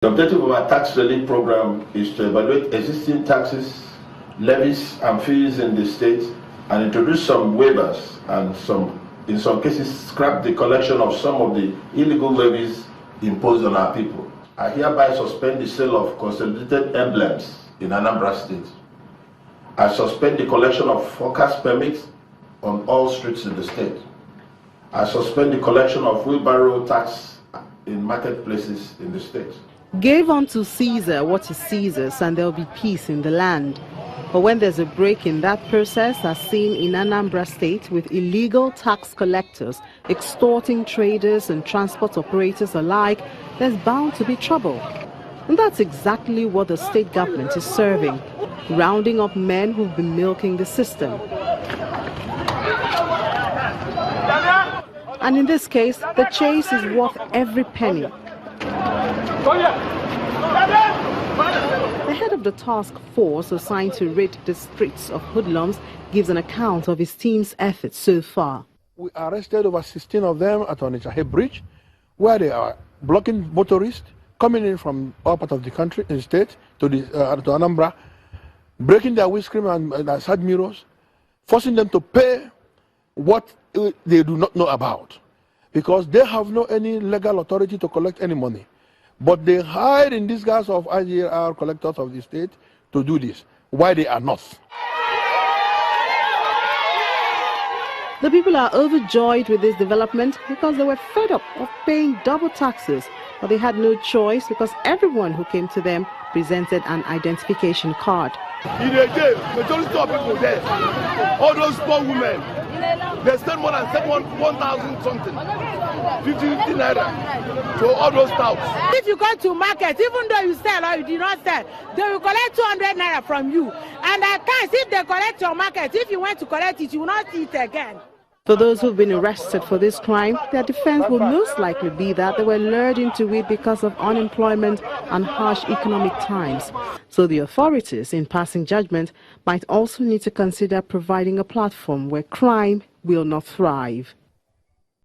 The objective of our tax relief program is to evaluate existing taxes, levies and fees in the state and introduce some waivers and in some cases scrap the collection of some of the illegal levies imposed on our people. I hereby suspend the sale of consolidated emblems in Anambra State. I suspend the collection of hawkers permits on all streets in the state. I suspend the collection of wheelbarrow tax in marketplaces in the state. Give unto Caesar what is Caesar's, and there will be peace in the land. But when there's a break in that process, as seen in Anambra State, with illegal tax collectors extorting traders and transport operators alike, there's bound to be trouble. And that's exactly what the state government is serving, rounding up men who've been milking the system. And in this case, the chase is worth every penny. The head of the task force assigned to rid the streets of hoodlums gives an account of his team's efforts so far. We arrested over 16 of them at Onitsha Bridge, where they are blocking motorists coming in from all parts of the country and state to Anambra, breaking their windscreen and their side mirrors, forcing them to pay what they do not know about, because they have no any legal authority to collect any money. But they hide in disguise of IGR collectors of the state to do this. Why they are not? The people are overjoyed with this development because they were fed up of paying double taxes, but they had no choice because everyone who came to them presented an identification card. In a day, majority of people there, all those poor women, they spend more than 1,000 something, 50 naira to all those touts. If you go to market, even though you sell or you do not sell, they will collect 200 naira from you. And at times, if they collect your market, if you want to collect it, you will not see it again. For those who've been arrested for this crime, their defense will most likely be that they were lured into it because of unemployment and harsh economic times. So the authorities, in passing judgment, might also need to consider providing a platform where crime will not thrive.